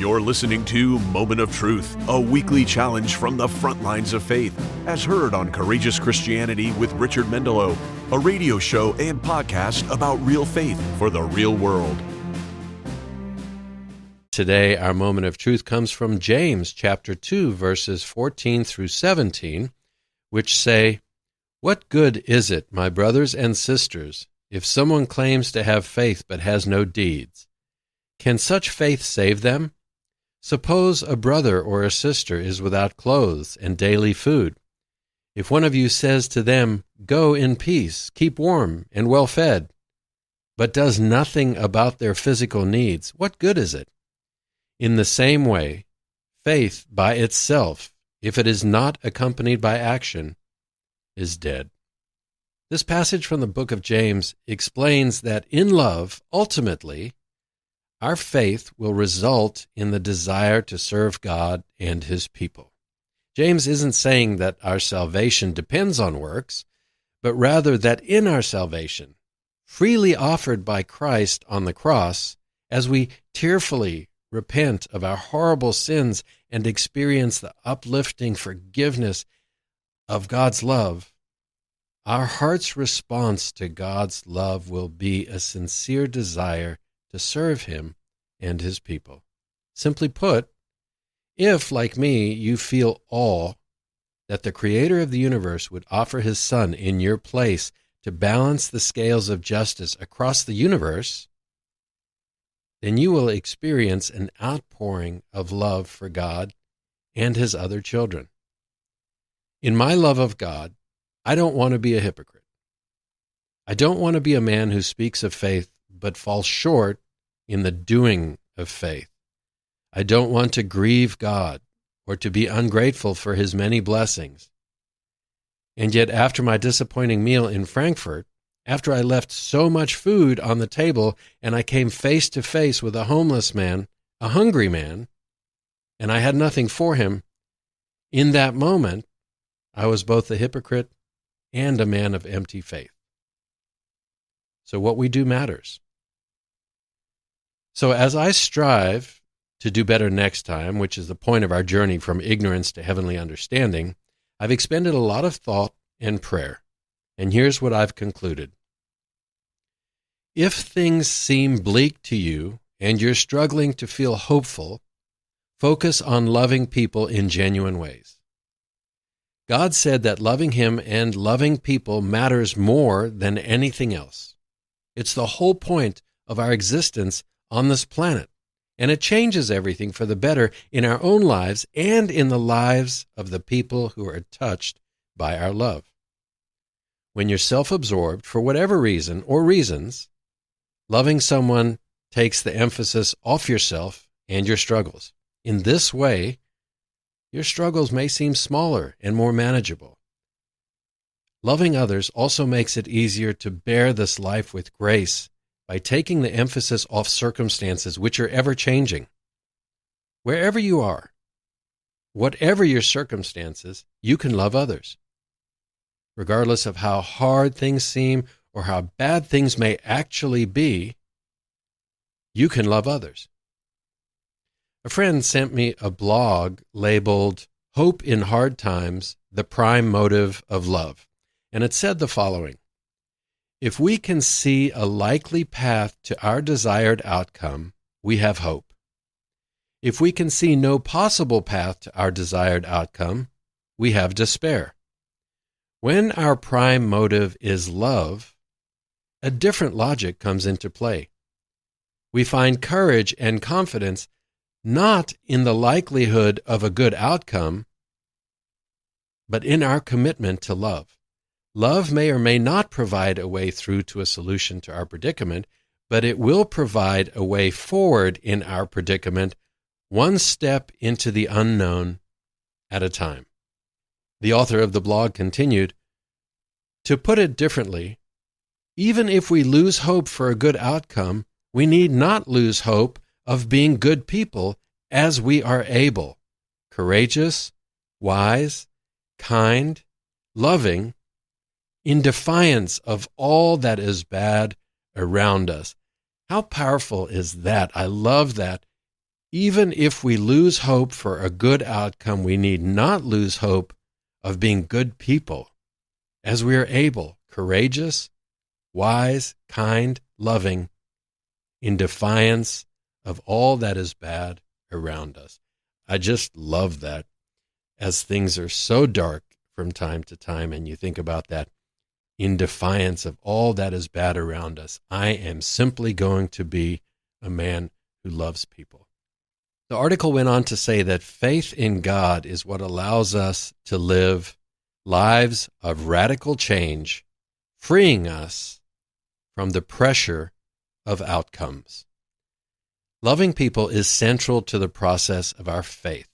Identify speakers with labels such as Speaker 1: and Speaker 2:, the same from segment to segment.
Speaker 1: You're listening to Moment of Truth, a weekly challenge from the front lines of faith, as heard on Courageous Christianity with Richard Mendelow, a radio show and podcast about real faith for the real world.
Speaker 2: Today, our Moment of Truth comes from James chapter 2, verses 14 through 17, which say, "What good is it, my brothers and sisters, if someone claims to have faith but has no deeds? Can such faith save them? Suppose a brother or a sister is without clothes and daily food. If one of you says to them, 'Go in peace, keep warm and well fed,' but does nothing about their physical needs, what good is it? In the same way, faith by itself, if it is not accompanied by action, is dead." This passage from the book of James explains that in love, ultimately, our faith will result in the desire to serve God and His people. James isn't saying that our salvation depends on works, but rather that in our salvation, freely offered by Christ on the cross, as we tearfully repent of our horrible sins and experience the uplifting forgiveness of God's love, our heart's response to God's love will be a sincere desire to serve Him and His people. Simply put, if, like me, you feel awe that the Creator of the universe would offer His Son in your place to balance the scales of justice across the universe, then you will experience an outpouring of love for God and His other children. In my love of God, I don't want to be a hypocrite. I don't want to be a man who speaks of faith but falls short in the doing of faith. I don't want to grieve God or to be ungrateful for His many blessings. And yet, after my disappointing meal in Frankfurt, after I left so much food on the table and I came face to face with a homeless man, a hungry man, and I had nothing for him, in that moment, I was both a hypocrite and a man of empty faith. So what we do matters. So as I strive to do better next time, which is the point of our journey from ignorance to heavenly understanding, I've expended a lot of thought and prayer. And here's what I've concluded. If things seem bleak to you and you're struggling to feel hopeful, focus on loving people in genuine ways. God said that loving Him and loving people matters more than anything else. It's the whole point of our existence on this planet, and it changes everything for the better in our own lives and in the lives of the people who are touched by our love. When you're self-absorbed, for whatever reason or reasons, loving someone takes the emphasis off yourself and your struggles. In this way, your struggles may seem smaller and more manageable. Loving others also makes it easier to bear this life with grace by taking the emphasis off circumstances which are ever-changing. Wherever you are, whatever your circumstances, you can love others. Regardless of how hard things seem or how bad things may actually be, you can love others. A friend sent me a blog labeled "Hope in Hard Times, the Prime Motive of Love," and it said the following: "If we can see a likely path to our desired outcome, we have hope. If we can see no possible path to our desired outcome, we have despair. When our prime motive is love, a different logic comes into play. We find courage and confidence not in the likelihood of a good outcome, but in our commitment to love. Love may or may not provide a way through to a solution to our predicament, but it will provide a way forward in our predicament, one step into the unknown at a time." The author of the blog continued, "To put it differently, even if we lose hope for a good outcome, we need not lose hope of being good people as we are able, courageous, wise, kind, loving, in defiance of all that is bad around us." How powerful is that? I love that. Even if we lose hope for a good outcome, we need not lose hope of being good people, as we are able, courageous, wise, kind, loving, in defiance of all that is bad around us. I just love that, as things are so dark from time to time, and you think about that, in defiance of all that is bad around us, I am simply going to be a man who loves people. The article went on to say that faith in God is what allows us to live lives of radical change, freeing us from the pressure of outcomes. Loving people is central to the process of our faith.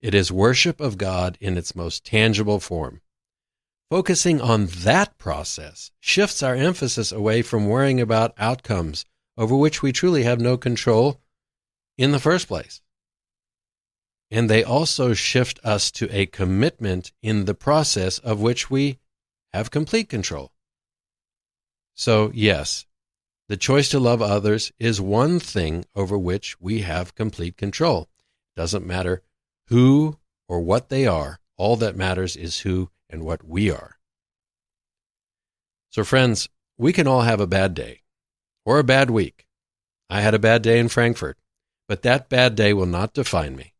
Speaker 2: It is worship of God in its most tangible form. Focusing on that process shifts our emphasis away from worrying about outcomes over which we truly have no control in the first place. And they also shift us to a commitment in the process of which we have complete control. So, yes, the choice to love others is one thing over which we have complete control. It doesn't matter who or what they are. All that matters is who and what we are. So, friends, we can all have a bad day or a bad week. I had a bad day in Frankfurt, but that bad day will not define me.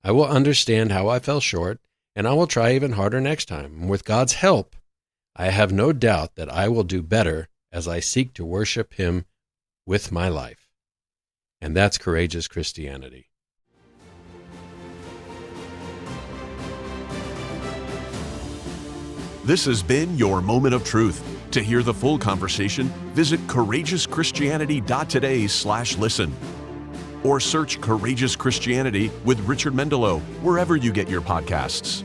Speaker 2: I will understand how I fell short, and I will try even harder next time. And with God's help, I have no doubt that I will do better as I seek to worship Him with my life. And that's courageous Christianity.
Speaker 1: This has been your Moment of Truth. To hear the full conversation, visit courageouschristianity.today/listen. Or search Courageous Christianity with Richard Mendelow wherever you get your podcasts.